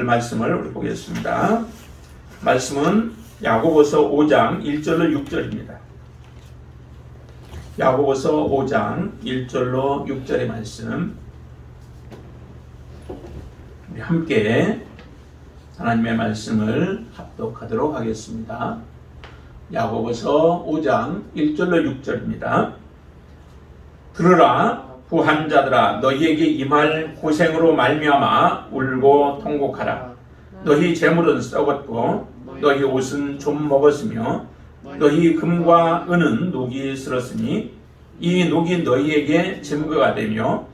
말씀을 우리 보겠습니다. 말씀은 야고보서 5장 1절로 6절입니다. 야고보서 5장 1절로 6절의 말씀, 우리 함께 하나님의 말씀을 합독하도록 하겠습니다. 야고보서 5장 1절로 6절입니다. 들으라 부한 자들아, 너희에게 임할 고생으로 말미암아 울고 통곡하라. 너희 재물은 썩었고 너희 옷은 좀 먹었으며 너희 금과 은은 녹이 슬었으니 이 녹이 너희에게 증거가 되며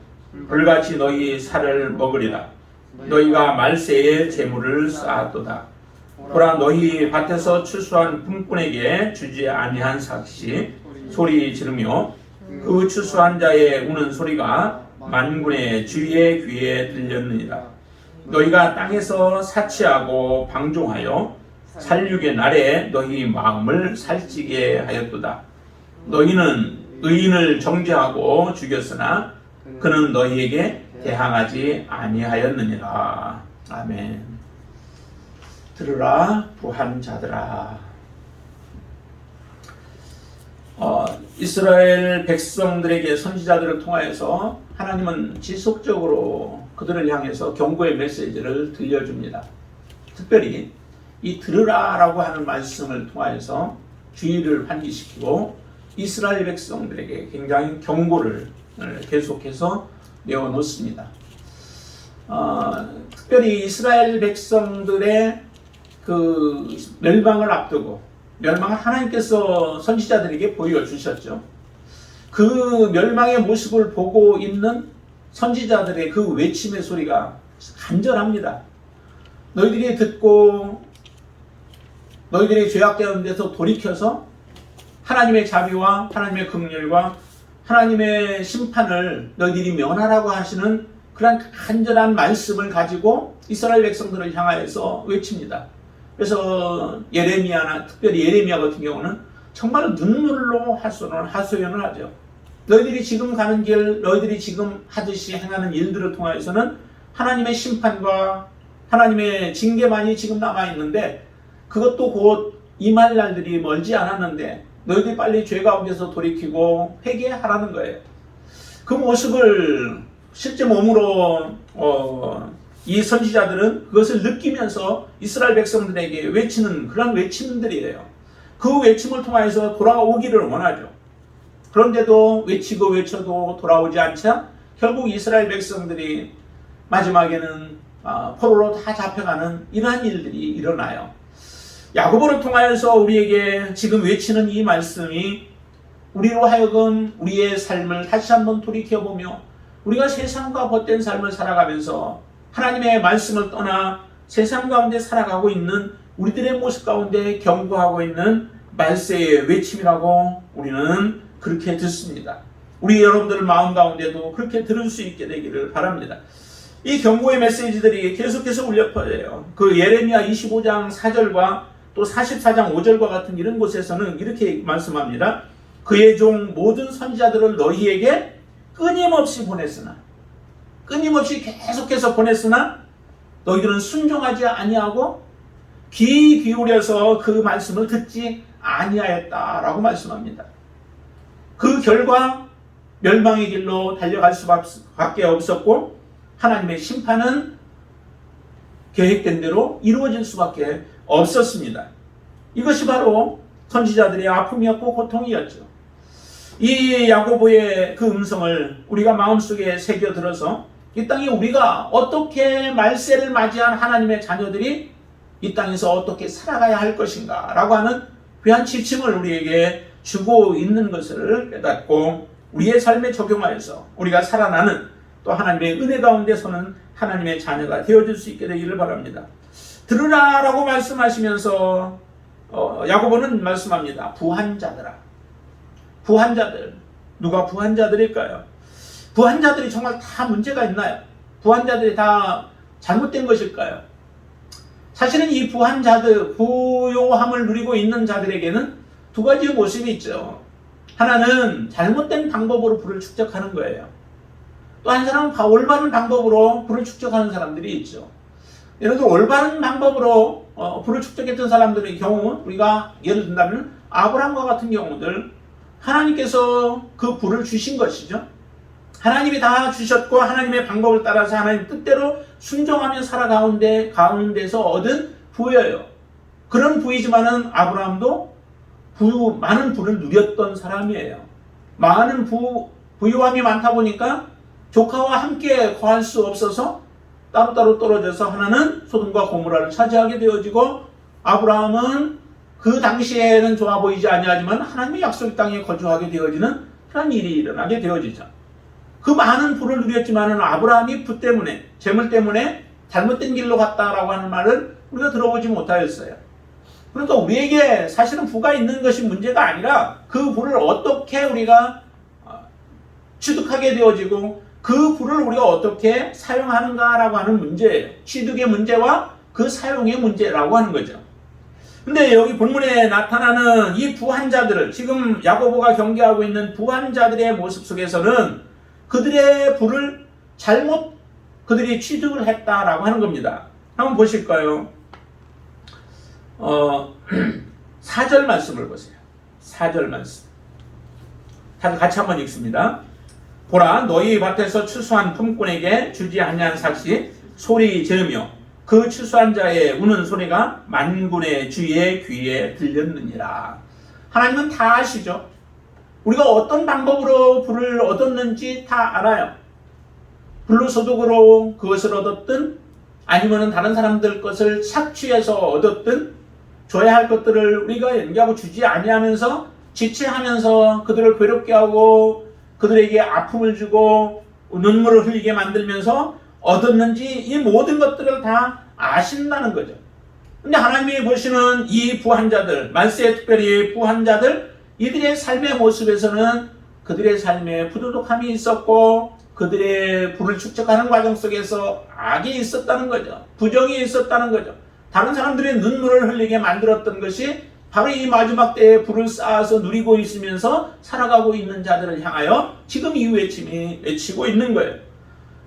불같이 너희 살을 먹으리라. 너희가 말세에 재물을 쌓았도다. 보라, 너희 밭에서 추수한 품꾼에게 주지 아니한 삭시 소리 지르며 그 추수한 자의 우는 소리가 만군의 주의 귀에 들렸느니라. 너희가 땅에서 사치하고 방종하여 살육의 날에 너희 마음을 살찌게 하였도다. 너희는 의인을 정죄하고 죽였으나 그는 너희에게 대항하지 아니하였느니라. 아멘. 들으라 부한 자들아. 이스라엘 백성들에게 선지자들을 통하여서 하나님은 지속적으로 그들을 향해서 경고의 메시지를 들려줍니다. 특별히 이 들으라라고 하는 말씀을 통하여서 주의를 환기시키고 이스라엘 백성들에게 굉장히 경고를 계속해서 내어놓습니다. 특별히 이스라엘 백성들의 그 멸망을 앞두고, 멸망을 하나님께서 선지자들에게 보여주셨죠. 그 멸망의 모습을 보고 있는 선지자들의 그 외침의 소리가 간절합니다. 너희들이 듣고 너희들이 죄악 가운데서 돌이켜서 하나님의 자비와 하나님의 긍휼과 하나님의 심판을 너희들이 면하라고 하시는 그런 간절한 말씀을 가지고 이스라엘 백성들을 향하여서 외칩니다. 그래서 예레미야나 특별히 예레미야 같은 경우는 정말 눈물로 하소연을 하죠. 너희들이 지금 가는 길, 너희들이 지금 하듯이 행하는 일들을 통해서는 하나님의 심판과 하나님의 징계만이 지금 남아있는데 그것도 곧 임할 날들이 멀지 않았는데 너희들이 빨리 죄 가운데서 돌이키고 회개하라는 거예요. 그 모습을 실제 몸으로 이 선지자들은 그것을 느끼면서 이스라엘 백성들에게 외치는 그런 외침들이에요. 그 외침을 통해서 돌아오기를 원하죠. 그런데도 외치고 외쳐도 돌아오지 않자 결국 이스라엘 백성들이 마지막에는 포로로 다 잡혀가는 이러한 일들이 일어나요. 야고보를 통하여서 우리에게 지금 외치는 이 말씀이 우리로 하여금 우리의 삶을 다시 한번 돌이켜보며 우리가 세상과 벗된 삶을 살아가면서 하나님의 말씀을 떠나 세상 가운데 살아가고 있는 우리들의 모습 가운데 경고하고 있는 말세의 외침이라고 우리는 그렇게 듣습니다. 우리 여러분들 마음 가운데도 그렇게 들을 수 있게 되기를 바랍니다. 이 경고의 메시지들이 계속해서 울려 퍼져요. 그 예레미야 25장 4절과 또 44장 5절과 같은 이런 곳에서는 이렇게 말씀합니다. 그의 종 모든 선지자들을 너희에게 끊임없이 보냈으나, 끊임없이 계속해서 보냈으나 너희들은 순종하지 아니하고 귀 기울여서 그 말씀을 듣지 아니하였다라고 말씀합니다. 그 결과 멸망의 길로 달려갈 수밖에 없었고 하나님의 심판은 계획된 대로 이루어질 수밖에 없었습니다. 이것이 바로 선지자들의 아픔이었고 고통이었죠. 이 야고보의 그 음성을 우리가 마음속에 새겨들어서 이 땅에 우리가 어떻게 말세를 맞이한 하나님의 자녀들이 이 땅에서 어떻게 살아가야 할 것인가 라고 하는 귀한 지침을 우리에게 주고 있는 것을 깨닫고 우리의 삶에 적용하여서 우리가 살아나는 또 하나님의 은혜 가운데서는 하나님의 자녀가 되어줄 수 있게 되기를 바랍니다. 들으라 라고 말씀하시면서 야고보는 말씀합니다. 부한 자들아. 부한 자들. 누가 부한 자들일까요? 부한 자들이 정말 다 문제가 있나요? 부한 자들이 다 잘못된 것일까요? 사실은 이 부한 자들, 부요함을 누리고 있는 자들에게는 두 가지의 모습이 있죠. 하나는 잘못된 방법으로 부를 축적하는 거예요. 또 한 사람은 올바른 방법으로 부를 축적하는 사람들이 있죠. 예를 들어 올바른 방법으로 부를 축적했던 사람들의 경우 우리가 예를 든다면 아브라함과 같은 경우들 하나님께서 그 부를 주신 것이죠. 하나님이 다 주셨고 하나님의 방법을 따라서 하나님 뜻대로 순종하며 살아가는 가운데서 얻은 부여예요. 그런 부이지만은 아브라함도 많은 부를 누렸던 사람이에요. 많은 부유함이 많다 보니까 조카와 함께 거할 수 없어서 따로따로 떨어져서 하나는 소돔과 고모라를 차지하게 되어지고 아브라함은 그 당시에는 좋아 보이지 아니하지만 하나님의 약속 땅에 거주하게 되어지는 그런 일이 일어나게 되어지죠. 그 많은 부를 누렸지만은 아브라함이 부 때문에 재물 때문에 잘못된 길로 갔다라고 하는 말을 우리가 들어보지 못하였어요. 그러니까 우리에게 사실은 부가 있는 것이 문제가 아니라 그 부를 어떻게 우리가 취득하게 되어지고 그 부를 우리가 어떻게 사용하는가라고 하는 문제예요. 취득의 문제와 그 사용의 문제라고 하는 거죠. 근데 여기 본문에 나타나는 이 부한 자들을 지금 야고보가 경계하고 있는 부한 자들의 모습 속에서는 그들의 부를 잘못 그들이 취득을 했다라고 하는 겁니다. 한번 보실까요? 4절 말씀을 보세요. 4절 말씀. 다들 같이 한번 읽습니다. 보라, 너희 밭에서 추수한 품꾼에게 주지 아니한 삭시 소리 지르며 그 추수한 자의 우는 소리가 만군의 주의 귀에 들렸느니라. 하나님은 다 아시죠? 우리가 어떤 방법으로 부를 얻었는지 다 알아요. 불로소득으로 그것을 얻었든 아니면 다른 사람들 것을 착취해서 얻었든 줘야 할 것들을 우리가 연기하고 주지 아니하면서 지체하면서 그들을 괴롭게 하고 그들에게 아픔을 주고 눈물을 흘리게 만들면서 얻었는지 이 모든 것들을 다 아신다는 거죠. 근데 하나님이 보시는 이 부한 자들, 말세에 특별히 부한 자들, 이들의 삶의 모습에서는 그들의 삶에 부도덕함이 있었고 그들의 부를 축적하는 과정 속에서 악이 있었다는 거죠. 부정이 있었다는 거죠. 다른 사람들의 눈물을 흘리게 만들었던 것이 바로 이 마지막 때에 부를 쌓아서 누리고 있으면서 살아가고 있는 자들을 향하여 지금 이 외침이 외치고 있는 거예요.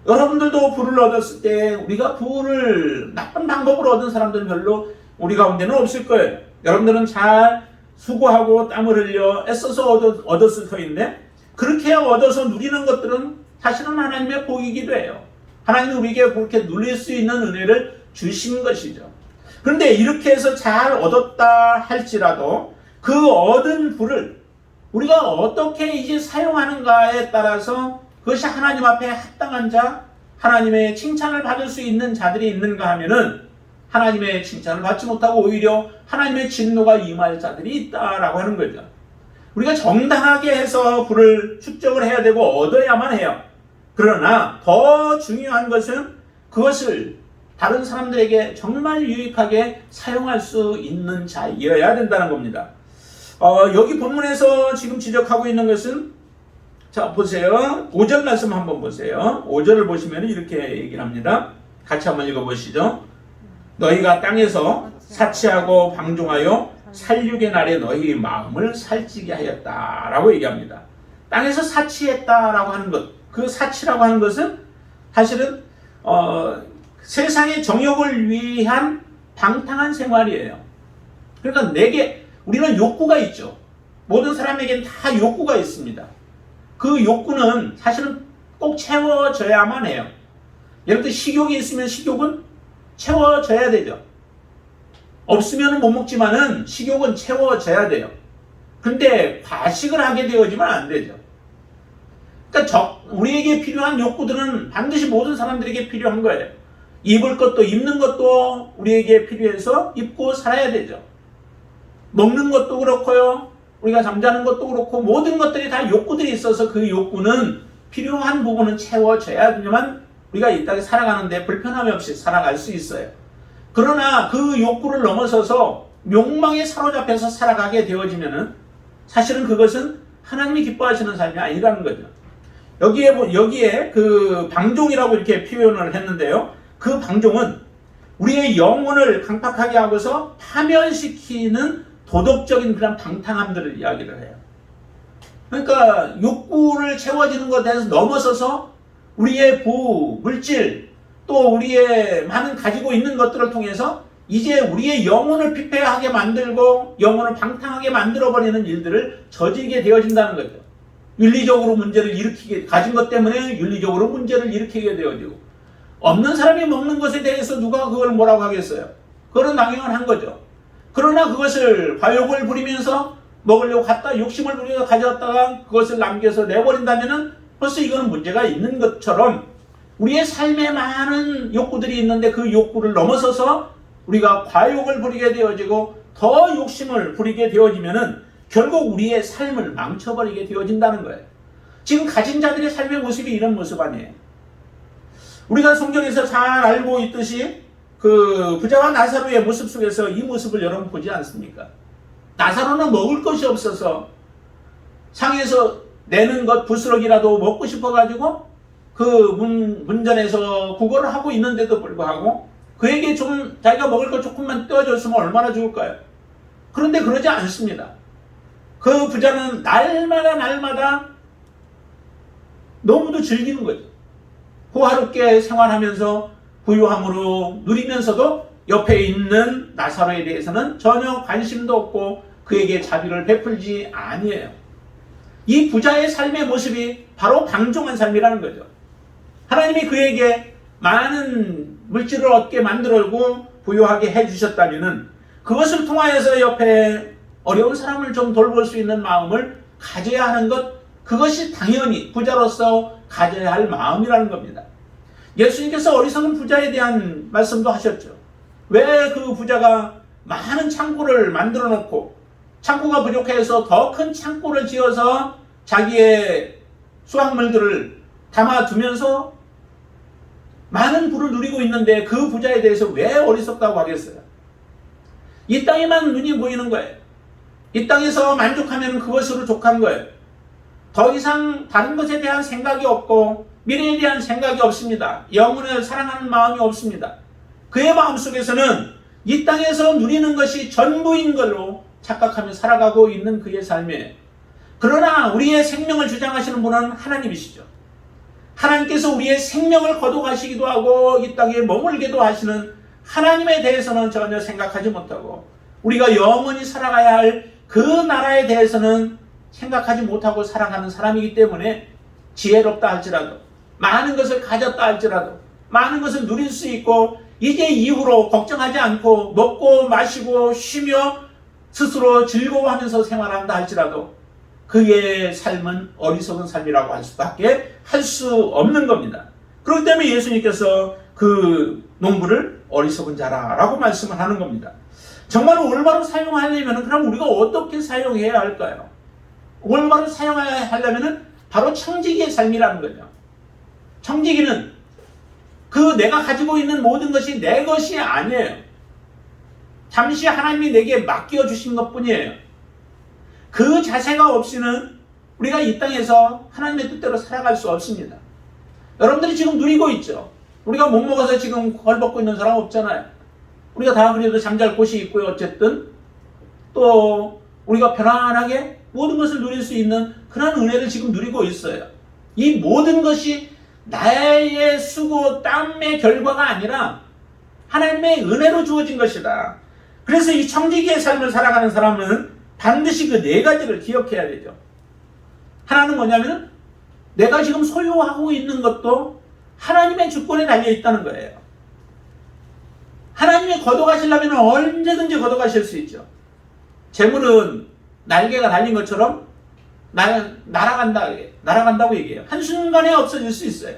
여러분들도 부를 얻었을 때 우리가 부를 나쁜 방법으로 얻은 사람들은 별로 우리 가운데는 없을 거예요. 여러분들은 잘 수고하고 땀을 흘려 애써서 얻었을 터인데 그렇게 얻어서 누리는 것들은 사실은 하나님의 복이기도 해요. 하나님은 우리에게 그렇게 누릴 수 있는 은혜를 주신 것이죠. 그런데 이렇게 해서 잘 얻었다 할지라도 그 얻은 부를 우리가 어떻게 이제 사용하는가에 따라서 그것이 하나님 앞에 합당한 자, 하나님의 칭찬을 받을 수 있는 자들이 있는가 하면은 하나님의 칭찬을 받지 못하고 오히려 하나님의 진노가 임할 자들이 있다라고 하는 거죠. 우리가 정당하게 해서 부를 축적을 해야 되고 얻어야만 해요. 그러나 더 중요한 것은 그것을 다른 사람들에게 정말 유익하게 사용할 수 있는 자이어야 된다는 겁니다. 여기 본문에서 지금 지적하고 있는 것은 자 보세요. 5절 말씀 한번 보세요. 5절을 보시면 이렇게 얘기를 합니다. 같이 한번 읽어보시죠. 너희가 땅에서 사치하고 방종하여 살육의 날에 너희 마음을 살찌게 하였다 라고 얘기합니다. 땅에서 사치했다라고 하는 것, 그 사치라고 하는 것은 사실은 세상의 정욕을 위한 방탕한 생활이에요. 그러니까 우리는 욕구가 있죠. 모든 사람에게는 다 욕구가 있습니다. 그 욕구는 사실은 꼭 채워져야만 해요. 예를 들어 식욕이 있으면 식욕은 채워져야 되죠. 없으면 못 먹지만은 식욕은 채워져야 돼요. 근데 과식을 하게 되어지면 안 되죠. 그러니까 우리에게 필요한 욕구들은 반드시 모든 사람들에게 필요한 거예요. 입을 것도 입는 것도 우리에게 필요해서 입고 살아야 되죠. 먹는 것도 그렇고요. 우리가 잠자는 것도 그렇고 모든 것들이 다 욕구들이 있어서 그 욕구는 필요한 부분은 채워져야지만 우리가 이 땅에 살아가는데 불편함이 없이 살아갈 수 있어요. 그러나 그 욕구를 넘어서서 욕망에 사로잡혀서 살아가게 되어지면은 사실은 그것은 하나님이 기뻐하시는 삶이 아니라는 거죠. 여기에 그 방종이라고 이렇게 표현을 했는데요. 그 방종은 우리의 영혼을 강팍하게 하고서 파멸시키는 도덕적인 그런 방탕함들을 이야기를 해요. 그러니까 욕구를 채워지는 것에 대해서 넘어서서 우리의 물질, 또 우리의 많은 가지고 있는 것들을 통해서 이제 우리의 영혼을 피폐하게 만들고 영혼을 방탕하게 만들어버리는 일들을 저지르게 되어진다는 거죠. 윤리적으로 문제를 일으키게, 가진 것 때문에 윤리적으로 문제를 일으키게 되어지고, 없는 사람이 먹는 것에 대해서 누가 그걸 뭐라고 하겠어요? 그건 당연한 거죠. 그러나 그것을 과욕을 부리면서 먹으려고 갖다 욕심을 부리면서 가져왔다가 그것을 남겨서 내버린다면은 벌써 이거는 문제가 있는 것처럼 우리의 삶에 많은 욕구들이 있는데 그 욕구를 넘어서서 우리가 과욕을 부리게 되어지고 더 욕심을 부리게 되어지면은 결국 우리의 삶을 망쳐버리게 되어진다는 거예요. 지금 가진 자들의 삶의 모습이 이런 모습 아니에요. 우리가 성경에서 잘 알고 있듯이 그 부자와 나사로의 모습 속에서 이 모습을 여러분 보지 않습니까? 나사로는 먹을 것이 없어서 상에서 내는 것 부스러기라도 먹고 싶어가지고 그 문전에서 구걸을 하고 있는데도 불구하고 그에게 좀 자기가 먹을 것 조금만 떼어줬으면 얼마나 좋을까요? 그런데 그러지 않습니다. 그 부자는 날마다 너무도 즐기는 거죠. 호화롭게 생활하면서 부유함으로 누리면서도 옆에 있는 나사로에 대해서는 전혀 관심도 없고 그에게 자비를 베풀지 아니에요. 이 부자의 삶의 모습이 바로 방종한 삶이라는 거죠. 하나님이 그에게 많은 물질을 얻게 만들고 부유하게 해주셨다면 그것을 통하여서 옆에 어려운 사람을 좀 돌볼 수 있는 마음을 가져야 하는 것, 그것이 당연히 부자로서 가져야 할 마음이라는 겁니다. 예수님께서 어리석은 부자에 대한 말씀도 하셨죠. 왜 그 부자가 많은 창고를 만들어 놓고 창고가 부족해서 더 큰 창고를 지어서 자기의 수확물들을 담아두면서 많은 부를 누리고 있는데 그 부자에 대해서 왜 어리석다고 하겠어요? 이 땅에만 눈이 보이는 거예요. 이 땅에서 만족하면 그것으로 족한 거예요. 더 이상 다른 것에 대한 생각이 없고 미래에 대한 생각이 없습니다. 영혼을 사랑하는 마음이 없습니다. 그의 마음속에서는 이 땅에서 누리는 것이 전부인 걸로 착각하며 살아가고 있는 그의 삶이에요. 그러나 우리의 생명을 주장하시는 분은 하나님이시죠. 하나님께서 우리의 생명을 거둬가시기도 하고 이 땅에 머물게도 하시는 하나님에 대해서는 전혀 생각하지 못하고 우리가 영원히 살아가야 할 그 나라에 대해서는 생각하지 못하고 살아가는 사람이기 때문에 지혜롭다 할지라도 많은 것을 가졌다 할지라도 많은 것을 누릴 수 있고 이제 이후로 걱정하지 않고 먹고 마시고 쉬며 스스로 즐거워하면서 생활한다 할지라도 그의 삶은 어리석은 삶이라고 할 수밖에 할 수 없는 겁니다. 그렇기 때문에 예수님께서 그 농부를 어리석은 자라라고 말씀을 하는 겁니다. 정말 올바로 사용하려면 그럼 우리가 어떻게 사용해야 할까요? 올바로 사용해야 하려면 바로 청지기의 삶이라는 거죠. 청지기는 그 내가 가지고 있는 모든 것이 내 것이 아니에요. 잠시 하나님이 내게 맡겨주신 것뿐이에요. 그 자세가 없이는 우리가 이 땅에서 하나님의 뜻대로 살아갈 수 없습니다. 여러분들이 지금 누리고 있죠. 우리가 못 먹어서 지금 헐벗고 있는 사람 없잖아요. 우리가 다 그래도 잠잘 곳이 있고요. 어쨌든 또 우리가 편안하게 모든 것을 누릴 수 있는 그런 은혜를 지금 누리고 있어요. 이 모든 것이 나의 수고 땀의 결과가 아니라 하나님의 은혜로 주어진 것이다. 그래서 이 청지기의 삶을 살아가는 사람은 반드시 그 네 가지를 기억해야 되죠. 하나는 뭐냐면 내가 지금 소유하고 있는 것도 하나님의 주권에 달려 있다는 거예요. 하나님이 걷어가시려면 언제든지 걷어가실 수 있죠. 재물은 날개가 달린 것처럼 날아간다고 얘기해요. 한순간에 없어질 수 있어요.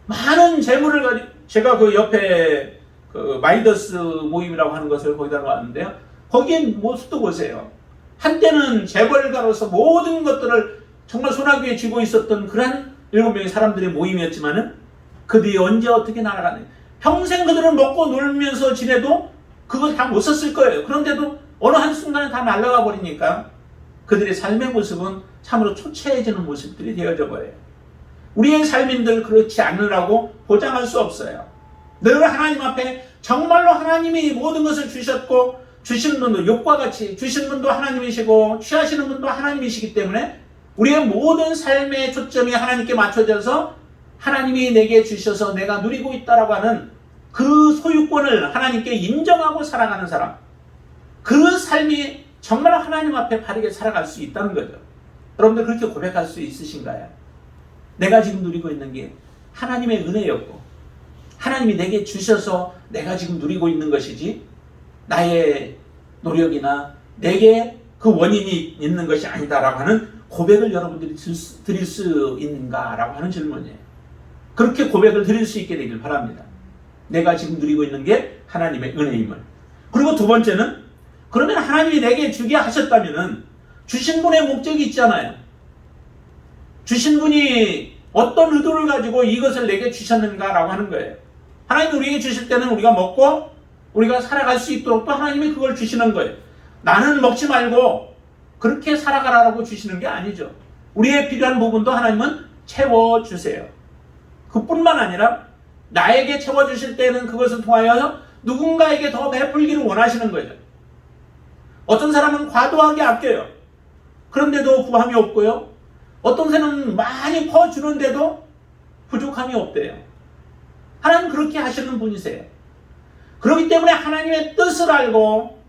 많은 재물을 가지고 제가 그 옆에 그 마이더스 모임이라고 하는 것을 거기다 놨는데요. 거기에 모습도 보세요. 한때는 재벌가로서 모든 것들을 정말 소나기에 쥐고 있었던 그런 7명의 사람들의 모임이었지만은 그들이 언제 어떻게 날아가네. 평생 그들은 먹고 놀면서 지내도 그거 다 못 썼을 거예요. 그런데도 어느 한순간에 다 날아가 버리니까 그들의 삶의 모습은 참으로 초췌해지는 모습들이 되어져 버려요. 우리의 삶인들 그렇지 않으라고 보장할 수 없어요. 늘 하나님 앞에 정말로 하나님이 모든 것을 주셨고 주신 분도 욕과 같이 주신 분도 하나님이시고 취하시는 분도 하나님이시기 때문에 우리의 모든 삶의 초점이 하나님께 맞춰져서 하나님이 내게 주셔서 내가 누리고 있다라고 하는 그 소유권을 하나님께 인정하고 살아가는 사람, 그 삶이 정말 하나님 앞에 바르게 살아갈 수 있다는 거죠. 여러분들 그렇게 고백할 수 있으신가요? 내가 지금 누리고 있는 게 하나님의 은혜였고 하나님이 내게 주셔서 내가 지금 누리고 있는 것이지 나의 노력이나 내게 그 원인이 있는 것이 아니다라고 하는 고백을 여러분들이 드릴 수 있는가라고 하는 질문이에요. 그렇게 고백을 드릴 수 있게 되길 바랍니다. 내가 지금 누리고 있는 게 하나님의 은혜임을. 그리고 두 번째는, 그러면 하나님이 내게 주게 하셨다면은 주신 분의 목적이 있잖아요. 주신 분이 어떤 의도를 가지고 이것을 내게 주셨는가라고 하는 거예요. 하나님이 우리에게 주실 때는 우리가 먹고 우리가 살아갈 수 있도록 또 하나님이 그걸 주시는 거예요. 나는 먹지 말고 그렇게 살아가라고 주시는 게 아니죠. 우리의 필요한 부분도 하나님은 채워주세요. 그뿐만 아니라 나에게 채워주실 때는 그것을 통하여 누군가에게 더 베풀기를 원하시는 거죠. 어떤 사람은 과도하게 아껴요. 그런데도 부함이 없고요. 어떤 사람은 많이 퍼주는데도 부족함이 없대요. 하나님 그렇게 하시는 분이세요. 그렇기 때문에 하나님의 뜻을 알고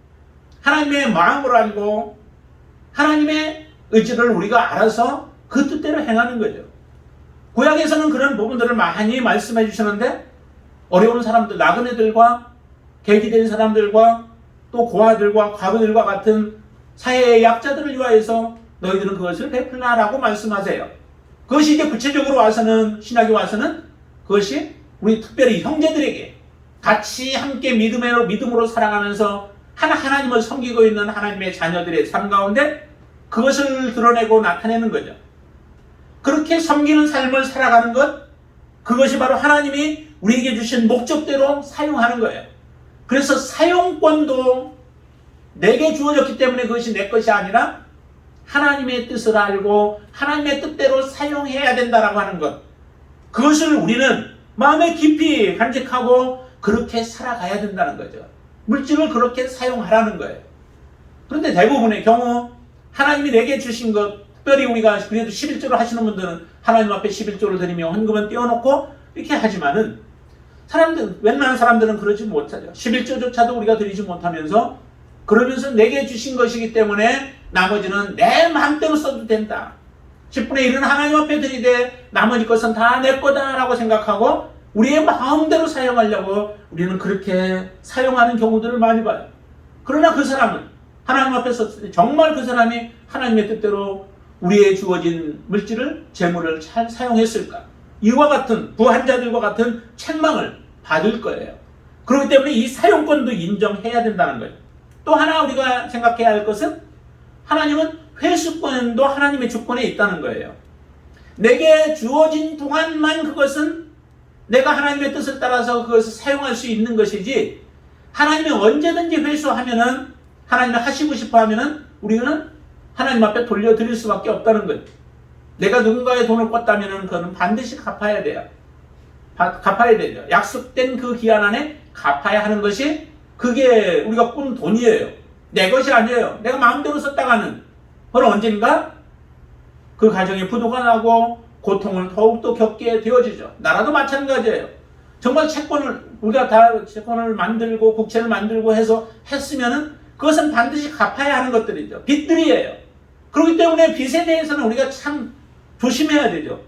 하나님의 마음을 알고 하나님의 의지를 우리가 알아서 그 뜻대로 행하는 거죠. 구약에서는 그런 부분들을 많이 말씀해 주시는데 어려운 사람들, 나그네들과 계기된 사람들과 또 고아들과 과부들과 같은 사회의 약자들을 위하여서 너희들은 그것을 베풀라라고 말씀하세요. 그것이 이제 구체적으로 와서는, 신약에 와서는 그것이 우리 특별히 형제들에게 같이 함께 믿음으로 살아가면서 하나님을 섬기고 있는 하나님의 자녀들의 삶 가운데 그것을 드러내고 나타내는 거죠. 그렇게 섬기는 삶을 살아가는 것, 그것이 바로 하나님이 우리에게 주신 목적대로 사용하는 거예요. 그래서 사용권도 내게 주어졌기 때문에 그것이 내 것이 아니라 하나님의 뜻을 알고 하나님의 뜻대로 사용해야 된다라고 하는 것, 그것을 우리는 마음에 깊이 간직하고 그렇게 살아가야 된다는 거죠. 물질을 그렇게 사용하라는 거예요. 그런데 대부분의 경우 하나님이 내게 주신 것, 특별히 우리가 그래도 11조를 하시는 분들은 하나님 앞에 11조를 드리며 헌금은 띄워놓고 이렇게 하지만은 웬만한 사람들은 그러지 못하죠. 11조조차도 우리가 드리지 못하면서 그러면서 내게 주신 것이기 때문에 나머지는 내 마음대로 써도 된다. 10분의 1은 하나님 앞에 드리되 나머지 것은 다 내 거다라고 생각하고 우리의 마음대로 사용하려고 우리는 그렇게 사용하는 경우들을 많이 봐요. 그러나 그 사람은 하나님 앞에 썼을 때 정말 그 사람이 하나님의 뜻대로 우리의 주어진 물질을, 재물을 잘 사용했을까? 이와 같은 부한자들과 같은 책망을 받을 거예요. 그렇기 때문에 이 사용권도 인정해야 된다는 거예요. 또 하나 우리가 생각해야 할 것은 하나님은 회수권도 하나님의 주권에 있다는 거예요. 내게 주어진 동안만 그것은 내가 하나님의 뜻을 따라서 그것을 사용할 수 있는 것이지, 하나님이 언제든지 회수하면은, 하나님이 하시고 싶어 하면은 우리는 하나님 앞에 돌려드릴 수밖에 없다는 거예요. 내가 누군가의 돈을 꿨다면은 그거는 반드시 갚아야 돼요. 갚아야 되죠. 약속된 그 기한 안에 갚아야 하는 것이, 그게 우리가 꾼 돈이에요. 내 것이 아니에요. 내가 마음대로 썼다가는 그건 언젠가 그 가정에 부도가 나고 고통을 더욱더 겪게 되어지죠. 나라도 마찬가지예요. 정말 우리가 다 채권을 만들고 국채를 만들고 해서 했으면은 그것은 반드시 갚아야 하는 것들이죠. 빚들이에요. 그렇기 때문에 빚에 대해서는 우리가 참 조심해야 되죠.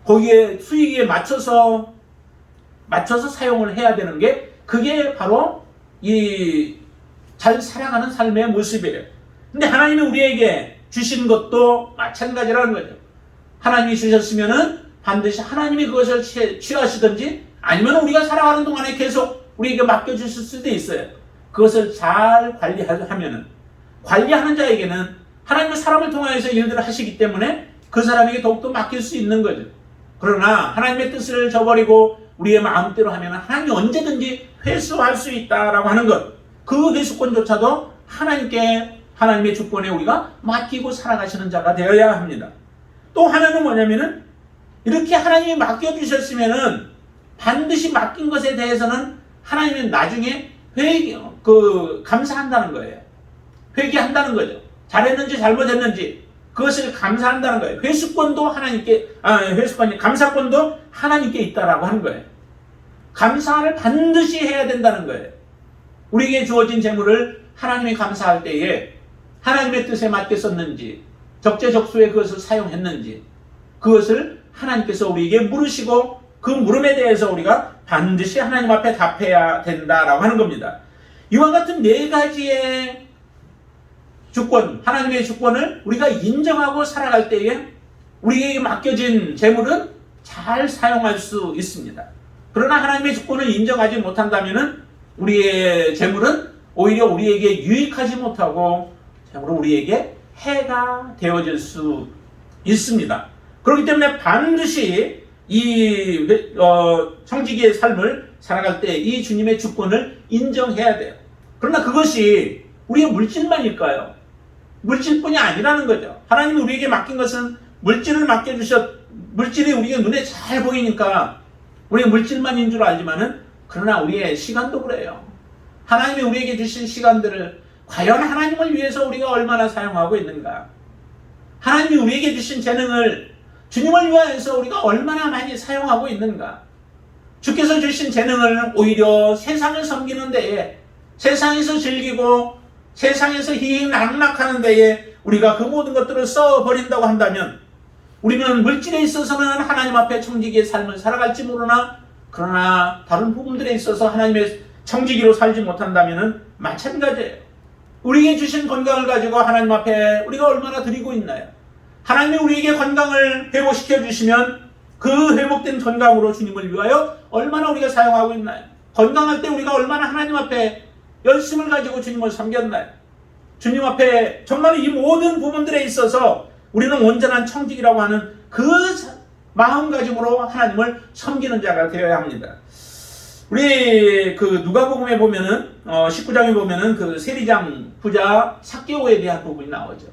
거기에 수익에 맞춰서 사용을 해야 되는 게, 그게 바로 이 잘 살아가는 삶의 모습이에요. 근데 하나님이 우리에게 주신 것도 마찬가지라는 거죠. 하나님이 주셨으면은 반드시 하나님이 그것을 취하시든지 아니면 우리가 살아가는 동안에 계속 우리에게 맡겨주실 수도 있어요. 그것을 잘 관리하면은, 관리하는 자에게는 하나님의 사람을 통하여서 일들을 하시기 때문에 그 사람에게 더욱더 맡길 수 있는 거죠. 그러나 하나님의 뜻을 저버리고 우리의 마음대로 하면 하나님이 언제든지 회수할 수 있다라고 하는 것, 그 회수권조차도 하나님의 주권에 우리가 맡기고 살아가시는 자가 되어야 합니다. 또 하나는 뭐냐면은, 이렇게 하나님이 맡겨주셨으면은 반드시 맡긴 것에 대해서는 하나님은 나중에 감사한다는 거예요. 회개한다는 거죠. 잘했는지 잘못했는지 그것을 감사한다는 거예요. 회수권도 감사권도 하나님께 있다라고 하는 거예요. 감사를 반드시 해야 된다는 거예요. 우리에게 주어진 재물을 하나님이 감사할 때에 하나님의 뜻에 맞게 썼는지, 적재적소에 그것을 사용했는지, 그것을 하나님께서 우리에게 물으시고 그 물음에 대해서 우리가 반드시 하나님 앞에 답해야 된다라고 하는 겁니다. 이와 같은 네 가지의 주권, 하나님의 주권을 우리가 인정하고 살아갈 때에 우리에게 맡겨진 재물은 잘 사용할 수 있습니다. 그러나 하나님의 주권을 인정하지 못한다면 우리의 재물은 오히려 우리에게 유익하지 못하고 재물은 우리에게 해가 되어질 수 있습니다. 그렇기 때문에 반드시 이 청지기의 삶을 살아갈 때 이 주님의 주권을 인정해야 돼요. 그러나 그것이 우리의 물질만일까요? 물질뿐이 아니라는 거죠. 하나님이 우리에게 맡긴 것은 물질을 물질이 우리가 눈에 잘 보이니까 우리가 물질만인 줄 알지만은 그러나 우리의 시간도 그래요. 하나님이 우리에게 주신 시간들을 과연 하나님을 위해서 우리가 얼마나 사용하고 있는가? 하나님이 우리에게 주신 재능을 주님을 위하여서 우리가 얼마나 많이 사용하고 있는가? 주께서 주신 재능을 오히려 세상을 섬기는 데에, 세상에서 즐기고 세상에서 희희낙낙하는 데에 우리가 그 모든 것들을 써버린다고 한다면 우리는 물질에 있어서는 하나님 앞에 청지기의 삶을 살아갈지 모르나 그러나 다른 부분들에 있어서 하나님의 청지기로 살지 못한다면 마찬가지예요. 우리에게 주신 건강을 가지고 하나님 앞에 우리가 얼마나 드리고 있나요? 하나님이 우리에게 건강을 회복시켜 주시면 그 회복된 건강으로 주님을 위하여 얼마나 우리가 사용하고 있나요? 건강할 때 우리가 얼마나 하나님 앞에 열심을 가지고 주님을 섬겼나요? 주님 앞에 정말 이 모든 부분들에 있어서 우리는 온전한 청지기라고 하는 그 마음가짐으로 하나님을 섬기는 자가 되어야 합니다. 우리 그 누가복음에 보면은 19장에 보면은 그 세리장 부자 삭개오에 대한 부분이 나오죠.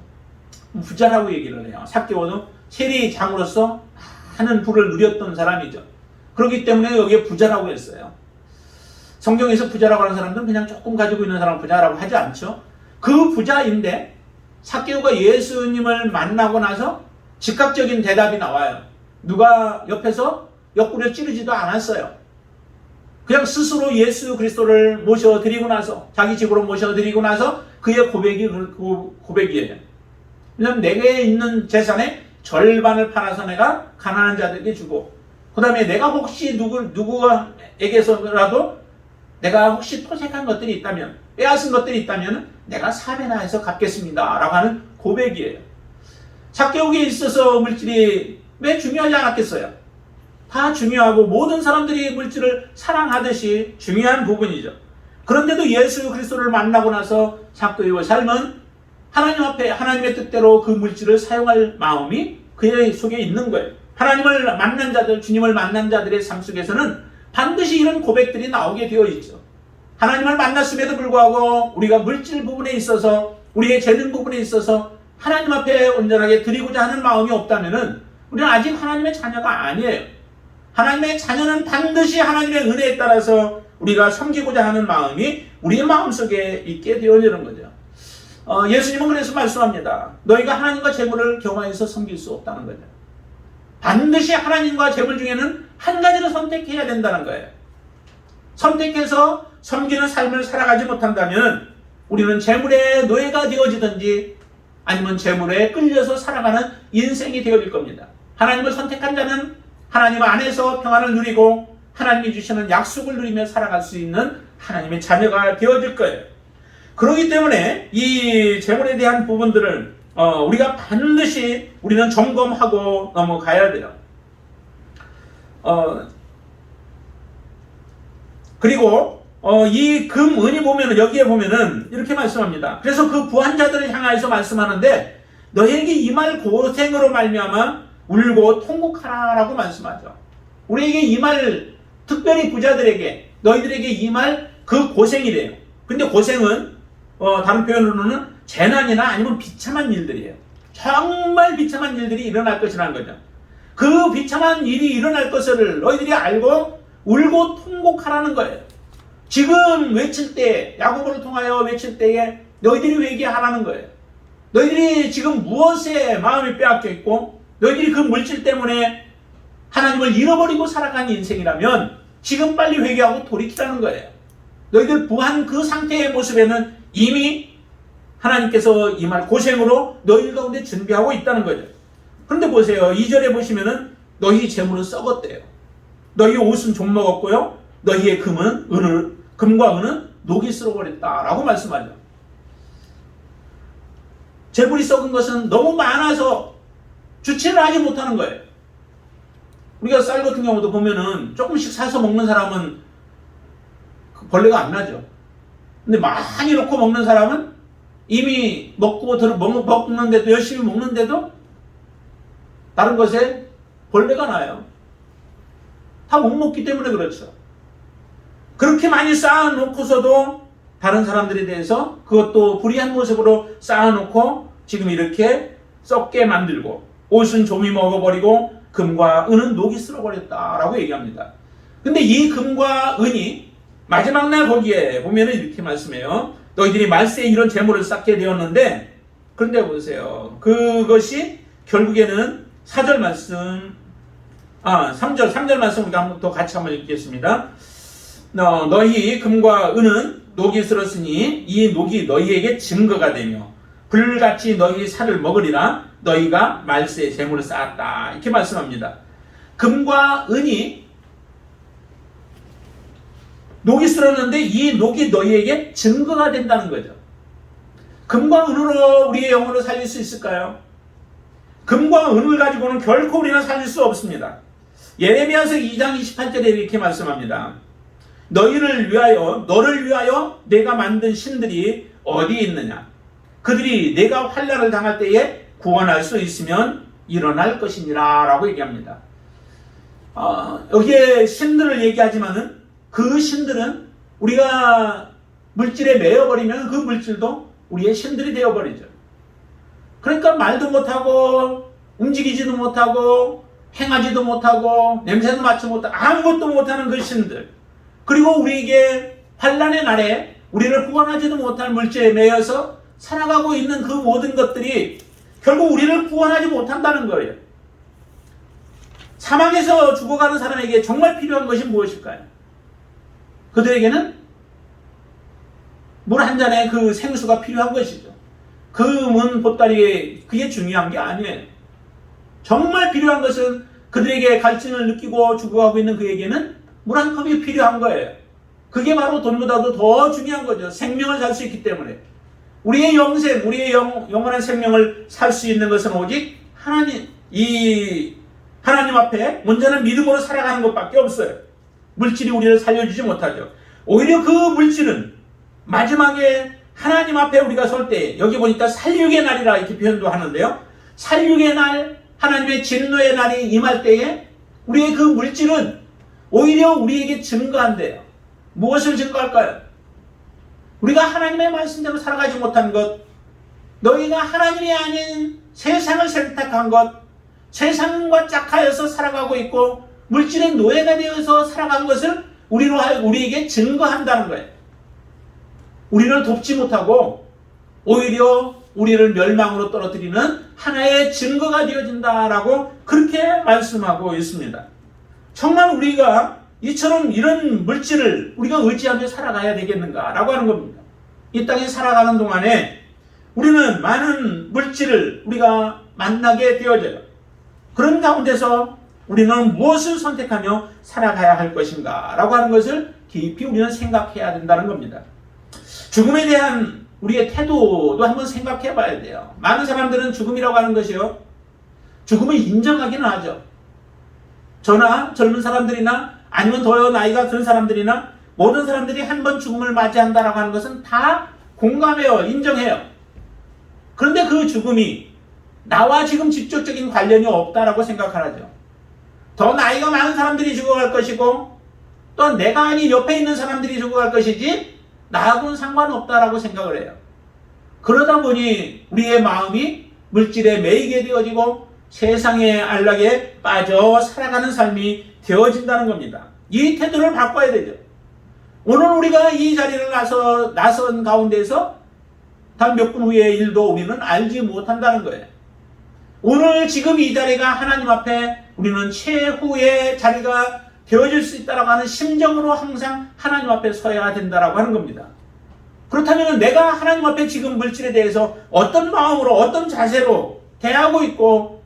부자라고 얘기를 해요. 삭개오는 세리장으로서 많은 부를 누렸던 사람이죠. 그렇기 때문에 여기에 부자라고 했어요. 성경에서 부자라고 하는 사람들은 그냥 조금 가지고 있는 사람 부자라고 하지 않죠. 그 부자인데 삭개오가 예수님을 만나고 나서 즉각적인 대답이 나와요. 누가 옆에서 옆구리를 찌르지도 않았어요. 그냥 스스로 예수 그리스도를 모셔드리고 나서 자기 집으로 모셔드리고 나서 그의 고백이에요. 왜냐하면 내게 있는 재산의 절반을 팔아서 내가 가난한 자들에게 주고 그 다음에 내가 혹시 누구에게서라도 내가 혹시 토색한 것들이 있다면 빼앗은 것들이 있다면 내가 4배나 해서 갚겠습니다 라고 하는 고백이에요. 삭개오에 있어서 물질이 왜 중요하지 않았겠어요? 다 중요하고 모든 사람들이 물질을 사랑하듯이 중요한 부분이죠. 그런데도 예수 그리스도를 만나고 나서 삭개오의 삶은 하나님 앞에 하나님의 뜻대로 그 물질을 사용할 마음이 그의 속에 있는 거예요. 하나님을 만난 자들, 주님을 만난 자들의 삶 속에서는 반드시 이런 고백들이 나오게 되어 있죠. 하나님을 만났음에도 불구하고 우리가 물질 부분에 있어서 우리의 재능 부분에 있어서 하나님 앞에 온전하게 드리고자 하는 마음이 없다면 우리는 아직 하나님의 자녀가 아니에요. 하나님의 자녀는 반드시 하나님의 은혜에 따라서 우리가 섬기고자 하는 마음이 우리의 마음속에 있게 되어지는 거죠. 예수님은 그래서 말씀합니다. 너희가 하나님과 재물을 경화해서 섬길 수 없다는 거죠. 반드시 하나님과 재물 중에는 한 가지를 선택해야 된다는 거예요. 선택해서 섬기는 삶을 살아가지 못한다면 우리는 재물의 노예가 되어지든지 아니면 재물에 끌려서 살아가는 인생이 되어질 겁니다. 하나님을 선택한 자는 하나님 안에서 평안을 누리고 하나님이 주시는 약속을 누리며 살아갈 수 있는 하나님의 자녀가 되어질 거예요. 그렇기 때문에 이 재물에 대한 부분들을 우리가 반드시 우리는 점검하고 넘어가야 돼요. 그리고 이 금, 은이 보면은 여기에 보면은 이렇게 말씀합니다. 그래서 그 부한 자들을 향하여서 말씀하는데 너에게 임할 고생으로 말미암아 울고 통곡하라라고 말씀하죠. 우리에게 임할 특별히 부자들에게 너희들에게 임할 그 고생이래요. 근데 고생은 다른 표현으로는 재난이나 아니면 비참한 일들이에요. 정말 비참한 일들이 일어날 것이라는 거죠. 그 비참한 일이 일어날 것을 너희들이 알고 울고 통곡하라는 거예요. 지금 외칠 때, 야고보를 통하여 외칠 때에 너희들이 회개하라는 거예요. 너희들이 지금 무엇에 마음이 빼앗겨 있고 너희들이 그 물질 때문에 하나님을 잃어버리고 살아가는 인생이라면 지금 빨리 회개하고 돌이키라는 거예요. 너희들 부한 그 상태의 모습에는 이미 하나님께서 임할 고생으로 너희 가운데 준비하고 있다는 거죠. 그런데 보세요. 2절에 보시면은 너희 재물은 썩었대요. 너희 옷은 좀 먹었고요. 너희의 금과 은은 녹이 쓸어버렸다라고 말씀하죠. 재물이 썩은 것은 너무 많아서 주체를 하지 못하는 거예요. 우리가 쌀 같은 경우도 보면은 조금씩 사서 먹는 사람은 벌레가 안 나죠. 근데 많이 넣고 먹는 사람은 이미 먹는데도 열심히 먹는데도 다른 것에 벌레가 나요. 다 못 먹기 때문에 그렇죠. 그렇게 많이 쌓아놓고서도 다른 사람들에 대해서 그것도 불의한 모습으로 쌓아놓고 지금 이렇게 썩게 만들고 옷은 좀이 먹어버리고 금과 은은 녹이 쓸어버렸다라고 얘기합니다. 근데 이 금과 은이 마지막 날 거기에 보면은 이렇게 말씀해요. 너희들이 말세에 이런 재물을 쌓게 되었는데, 그런데 보세요. 그것이 결국에는 4절 말씀, 3절 말씀 우리가 한번 더 같이 한번 읽겠습니다. 너희 금과 은은 녹이 쓸었으니 이 녹이 너희에게 증거가 되며 불같이 너희 살을 먹으리라. 너희가 말세에 재물을 쌓았다. 이렇게 말씀합니다. 금과 은이 녹이 쓸었는데 이 녹이 너희에게 증거가 된다는 거죠. 금과 은으로 우리의 영혼을 살릴 수 있을까요? 금과 은을 가지고는 결코 우리는 살릴 수 없습니다. 예레미야서 2장 28절에 이렇게 말씀합니다. 너를 위하여 내가 만든 신들이 어디 있느냐? 그들이 내가 환난을 당할 때에 구원할 수 있으면 일어날 것이니라 라고 얘기합니다. 여기에 신들을 얘기하지만은 그 신들은 우리가 물질에 매여버리면 그 물질도 우리의 신들이 되어버리죠. 그러니까 말도 못하고 움직이지도 못하고 행하지도 못하고 냄새도 맡지 못하고 아무것도 못하는 그 신들, 그리고 우리에게 환난의 날에 우리를 구원하지도 못할 물질에 매여서 살아가고 있는 그 모든 것들이 결국 우리를 구원하지 못한다는 거예요. 사망에서 죽어가는 사람에게 정말 필요한 것이 무엇일까요? 그들에게는 물 한 잔에 그 생수가 필요한 것이죠. 그 문 보따리에 그게 중요한 게 아니에요. 정말 필요한 것은 그들에게 갈증을 느끼고 죽어가고 있는 그에게는 물 한 컵이 필요한 거예요. 그게 바로 돈보다도 더 중요한 거죠. 생명을 살 수 있기 때문에. 우리의 영생, 우리의 영원한 생명을 살 수 있는 것은 오직 하나님 앞에 온전한 믿음으로 살아가는 것밖에 없어요. 물질이 우리를 살려주지 못하죠. 오히려 그 물질은 마지막에 하나님 앞에 우리가 설 때, 여기 보니까 살육의 날이라 이렇게 표현도 하는데요. 살육의 날, 하나님의 진노의 날이 임할 때에 우리의 그 물질은 오히려 우리에게 증거한대요. 무엇을 증거할까요? 우리가 하나님의 말씀대로 살아가지 못한 것, 너희가 하나님이 아닌 세상을 선택한 것, 세상과 짝하여서 살아가고 있고 물질의 노예가 되어서 살아간 것을 우리에게 증거한다는 거예요. 우리를 돕지 못하고 오히려 우리를 멸망으로 떨어뜨리는 하나의 증거가 되어진다라고 그렇게 말씀하고 있습니다. 정말 우리가 이처럼 이런 물질을 우리가 의지하며 살아가야 되겠는가라고 하는 겁니다. 이 땅에 살아가는 동안에 우리는 많은 물질을 우리가 만나게 되어져요. 그런 가운데서 우리는 무엇을 선택하며 살아가야 할 것인가 라고 하는 것을 깊이 우리는 생각해야 된다는 겁니다. 죽음에 대한 우리의 태도도 한번 생각해 봐야 돼요. 많은 사람들은 죽음이라고 하는 것이요, 죽음을 인정하기는 하죠. 저나 젊은 사람들이나 아니면 더 나이가 든 사람들이나 모든 사람들이 한 번 죽음을 맞이한다라고 하는 것은 다 공감해요. 인정해요. 그런데 그 죽음이 나와 지금 직접적인 관련이 없다라고 생각하죠. 더 나이가 많은 사람들이 죽어갈 것이고 또 내가 아닌 옆에 있는 사람들이 죽어갈 것이지 나하고는 상관없다라고 생각을 해요. 그러다 보니 우리의 마음이 물질에 매이게 되어지고 세상의 안락에 빠져 살아가는 삶이 되어진다는 겁니다. 이 태도를 바꿔야 되죠. 오늘 우리가 이 자리를 나선 가운데서 다음 몇 분 후의 일도 우리는 알지 못한다는 거예요. 오늘 지금 이 자리가 하나님 앞에 우리는 최후의 자리가 되어질 수 있다라고 하는 심정으로 항상 하나님 앞에 서야 된다라고 하는 겁니다. 그렇다면 내가 하나님 앞에 지금 물질에 대해서 어떤 마음으로 어떤 자세로 대하고 있고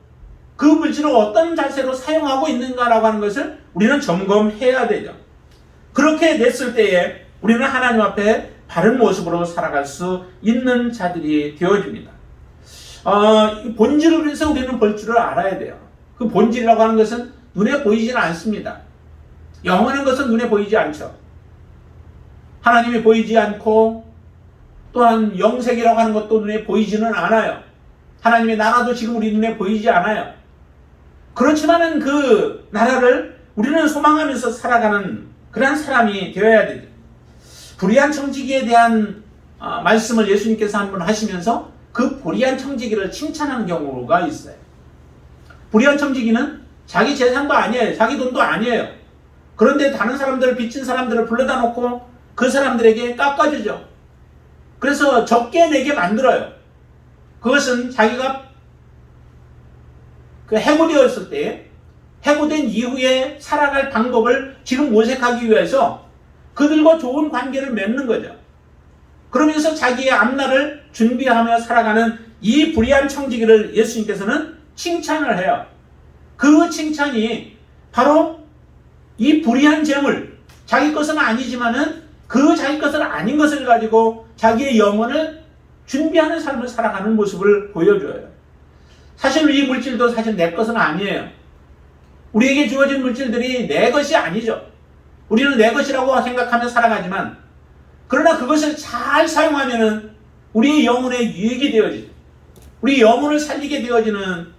그 물질을 어떤 자세로 사용하고 있는가라고 하는 것을 우리는 점검해야 되죠. 그렇게 됐을 때에 우리는 하나님 앞에 바른 모습으로 살아갈 수 있는 자들이 되어집니다. 본질을 위해서 우리는 볼 줄을 알아야 돼요. 그 본질이라고 하는 것은 눈에 보이지는 않습니다. 영원한 것은 눈에 보이지 않죠. 하나님이 보이지 않고 또한 영생이라고 하는 것도 눈에 보이지는 않아요. 하나님의 나라도 지금 우리 눈에 보이지 않아요. 그렇지만은 그 나라를 우리는 소망하면서 살아가는 그런 사람이 되어야 되죠. 불의한 청지기에 대한 말씀을 예수님께서 한 번 하시면서 그 불의한 청지기를 칭찬하는 경우가 있어요. 불의한 청지기는 자기 재산도 아니에요. 자기 돈도 아니에요. 그런데 다른 사람들을 빚진 사람들을 불러다 놓고 그 사람들에게 깎아주죠. 그래서 적게 내게 만들어요. 그것은 자기가 그 해고되었을 때 해고된 이후에 살아갈 방법을 지금 모색하기 위해서 그들과 좋은 관계를 맺는 거죠. 그러면서 자기의 앞날을 준비하며 살아가는 이 불의한 청지기를 예수님께서는 칭찬을 해요. 그 칭찬이 바로 이 불의한 재물, 자기 것은 아니지만은 그 자기 것은 아닌 것을 가지고 자기의 영혼을 준비하는 삶을 살아가는 모습을 보여줘요. 사실 이 물질도 사실 내 것은 아니에요. 우리에게 주어진 물질들이 내 것이 아니죠. 우리는 내 것이라고 생각하며 살아가지만 그러나 그것을 잘 사용하면은 우리의 영혼에 유익이 되어지죠. 우리 영혼을 살리게 되어지는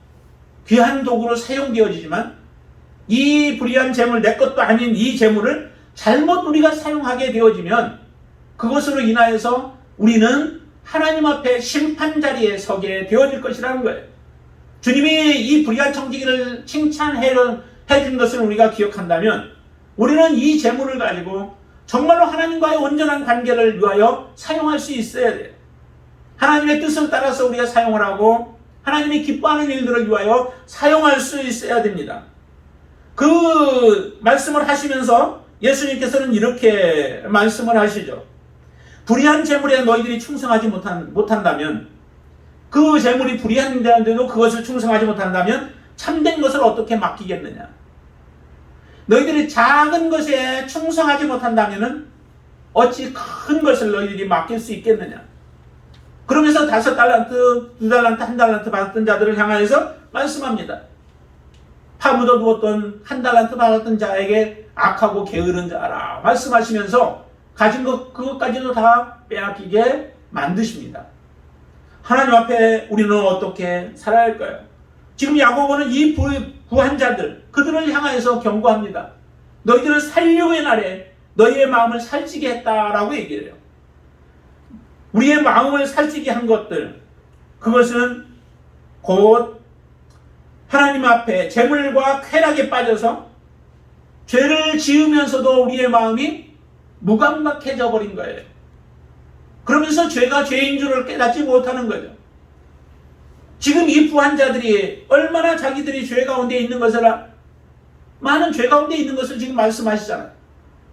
귀한 도구로 사용되어지지만 이 불의한 재물, 내 것도 아닌 이 재물을 잘못 우리가 사용하게 되어지면 그것으로 인하여서 우리는 하나님 앞에 심판 자리에 서게 되어질 것이라는 거예요. 주님이 이 불의한 청지기를 칭찬해 준 것을 우리가 기억한다면 우리는 이 재물을 가지고 정말로 하나님과의 온전한 관계를 위하여 사용할 수 있어야 돼요. 하나님의 뜻을 따라서 우리가 사용을 하고 하나님이 기뻐하는 일들을 위하여 사용할 수 있어야 됩니다. 그 말씀을 하시면서 예수님께서는 이렇게 말씀을 하시죠. 불의한 재물에 너희들이 충성하지 못한다면 그 재물이 불의한데도 그것을 충성하지 못한다면 참된 것을 어떻게 맡기겠느냐. 너희들이 작은 것에 충성하지 못한다면 어찌 큰 것을 너희들이 맡길 수 있겠느냐. 그러면서 5달란트, 2달란트, 1달란트 받았던 자들을 향하여서 말씀합니다. 파묻어 두었던 1달란트 받았던 자에게 악하고 게으른 자라 말씀하시면서 가진 것 그것까지도 다 빼앗기게 만드십니다. 하나님 앞에 우리는 어떻게 살아야 할까요? 지금 야고보는 이 부한 자들 그들을 향하여서 경고합니다. 너희들은 살육의 날에 너희의 마음을 살찌게 했다라고 얘기해요. 우리의 마음을 살찌게 한 것들 그것은 곧 하나님 앞에 재물과 쾌락에 빠져서 죄를 지으면서도 우리의 마음이 무감각해져 버린 거예요. 그러면서 죄가 죄인 줄을 깨닫지 못하는 거죠. 지금 이 부한 자들이 얼마나 자기들이 죄 가운데 있는 것을 많은 죄 가운데 있는 것을 지금 말씀하시잖아요.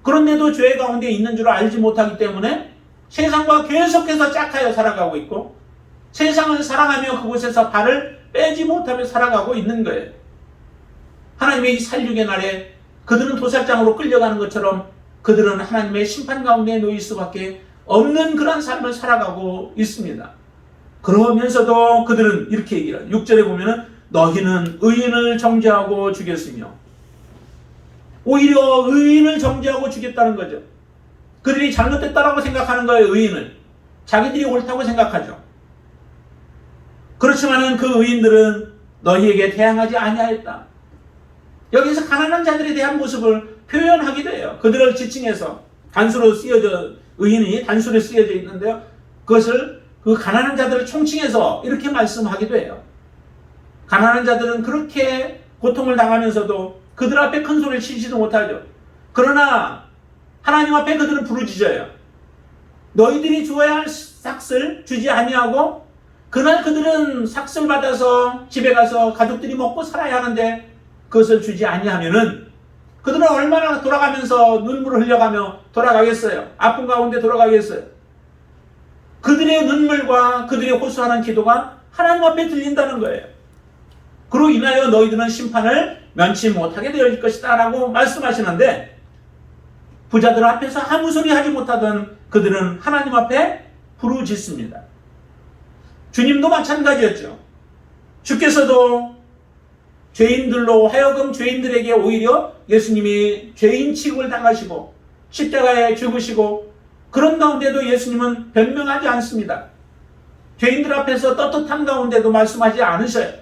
그런데도 죄 가운데 있는 줄 알지 못하기 때문에 세상과 계속해서 짝하여 살아가고 있고 세상을 사랑하며 그곳에서 발을 빼지 못하며 살아가고 있는 거예요. 하나님의 이 살육의 날에 그들은 도살장으로 끌려가는 것처럼 그들은 하나님의 심판 가운데 놓일 수밖에 없는 그런 삶을 살아가고 있습니다. 그러면서도 그들은 이렇게 얘기해요. 6절에 보면은 너희는 의인을 정죄하고 죽였으며 오히려 의인을 정죄하고 죽였다는 거죠. 그들이 잘못됐다라고 생각하는 거예요. 의인을 자기들이 옳다고 생각하죠. 그렇지만은 그 의인들은 너희에게 대항하지 아니하였다. 여기서 가난한 자들에 대한 모습을 표현하기도 해요. 그들을 지칭해서 단수로 쓰여져 의인이 단수로 쓰여져 있는데요. 그것을 그 가난한 자들을 총칭해서 이렇게 말씀하기도 해요. 가난한 자들은 그렇게 고통을 당하면서도 그들 앞에 큰 소리를 치지도 못하죠. 그러나 하나님 앞에 그들은 부르짖어요. 너희들이 주어야 할 삭을 주지 아니하고 그날 그들은 삭을 받아서 집에 가서 가족들이 먹고 살아야 하는데 그것을 주지 아니하면은 그들은 얼마나 돌아가면서 눈물을 흘려가며 돌아가겠어요. 아픈 가운데 돌아가겠어요. 그들의 눈물과 그들의 호소하는 기도가 하나님 앞에 들린다는 거예요. 그로 인하여 너희들은 심판을 면치 못하게 되어질 것이다 라고 말씀하시는데, 부자들 앞에서 아무 소리 하지 못하던 그들은 하나님 앞에 부르짖습니다. 주님도 마찬가지였죠. 주께서도 죄인들로 하여금 죄인들에게 오히려 예수님이 죄인 취급을 당하시고 십자가에 죽으시고, 그런 가운데도 예수님은 변명하지 않습니다. 죄인들 앞에서 떳떳한 가운데도 말씀하지 않으셔요.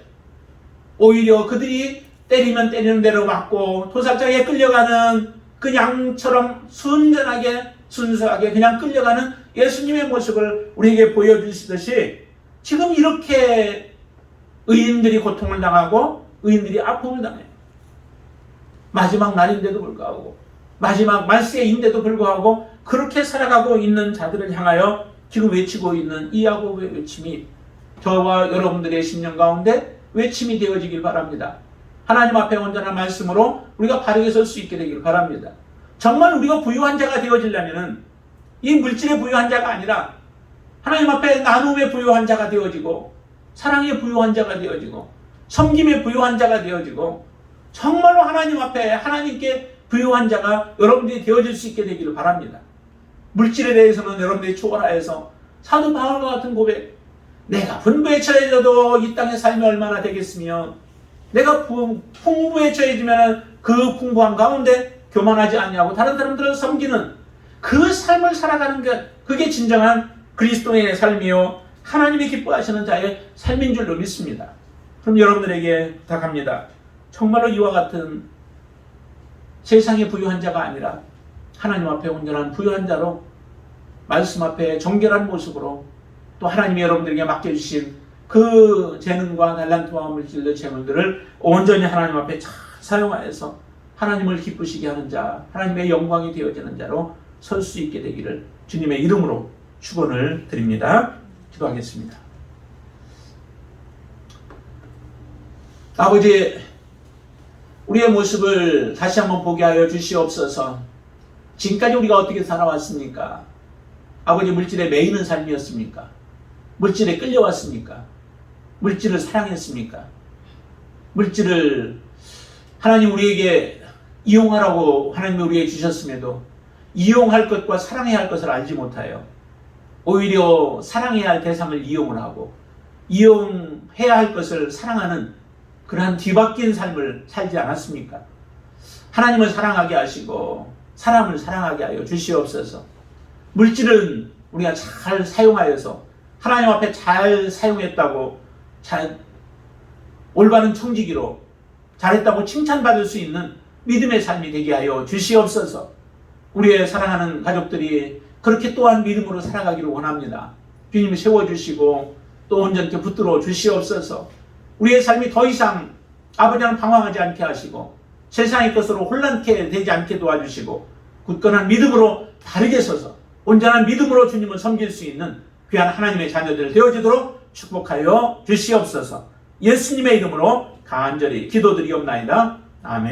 오히려 그들이 때리면 때리는 대로 맞고 도살장에 끌려가는 그 양처럼 순전하게 순수하게 그냥 끌려가는 예수님의 모습을 우리에게 보여주시듯이, 지금 이렇게 의인들이 고통을 당하고 의인들이 아픔을 당해요. 마지막 날인데도 불구하고, 마지막 말세인데도 불구하고 그렇게 살아가고 있는 자들을 향하여 지금 외치고 있는 이 야곱의 외침이 저와 여러분들의 심령 가운데 외침이 되어지길 바랍니다. 하나님 앞에 온전한 말씀으로 우리가 바르게 설 수 있게 되길 바랍니다. 정말 우리가 부유한 자가 되어지려면 이 물질의 부유한 자가 아니라 하나님 앞에 나눔의 부유한 자가 되어지고, 사랑의 부유한 자가 되어지고, 섬김의 부유한 자가 되어지고, 정말로 하나님 앞에 하나님께 부유한 자가 여러분들이 되어질 수 있게 되기를 바랍니다. 물질에 대해서는 여러분들이 초월하여서 사도 바울과 같은 고백, 내가 분부에 처해져도 이 땅의 삶이 얼마나 되겠으며, 내가 풍부에 처해지면 그 풍부한 가운데 교만하지 않냐고 다른 사람들을 섬기는 그 삶을 살아가는 것, 그게 진정한 그리스도인의 삶이요 하나님이 기뻐하시는 자의 삶인 줄로 믿습니다. 그럼 여러분들에게 부탁합니다. 정말로 이와 같은 세상의 부유한 자가 아니라 하나님 앞에 온전한 부유한 자로, 말씀 앞에 정결한 모습으로, 또 하나님이 여러분들에게 맡겨주신 그 재능과 달란트와 물질의 재물들을 온전히 하나님 앞에 잘 사용하여서 하나님을 기쁘시게 하는 자, 하나님의 영광이 되어지는 자로 설 수 있게 되기를 주님의 이름으로 축원을 드립니다. 기도하겠습니다. 아버지, 우리의 모습을 다시 한번 보게 하여 주시옵소서. 지금까지 우리가 어떻게 살아왔습니까? 아버지, 물질에 매이는 삶이었습니까? 물질에 끌려왔습니까? 물질을 사랑했습니까? 물질을 하나님 우리에게 이용하라고 하나님이 우리에게 주셨음에도 이용할 것과 사랑해야 할 것을 알지 못하여 오히려 사랑해야 할 대상을 이용을 하고 이용해야 할 것을 사랑하는 그러한 뒤바뀐 삶을 살지 않았습니까? 하나님을 사랑하게 하시고 사람을 사랑하게 하여 주시옵소서. 물질은 우리가 잘 사용하여서 하나님 앞에 잘 사용했다고, 잘 올바른 청지기로 잘했다고 칭찬받을 수 있는 믿음의 삶이 되게 하여 주시옵소서. 우리의 사랑하는 가족들이 그렇게 또한 믿음으로 살아가기를 원합니다. 주님이 세워주시고 또 온전히 붙들어 주시옵소서. 우리의 삶이 더 이상 아버지는 방황하지 않게 하시고 세상의 것으로 혼란케 되지 않게 도와주시고 굳건한 믿음으로 바르게 서서 온전한 믿음으로 주님을 섬길 수 있는 귀한 하나님의 자녀들 되어지도록 축복하여 주시옵소서. 예수님의 이름으로 간절히 기도드리옵나이다. 아멘.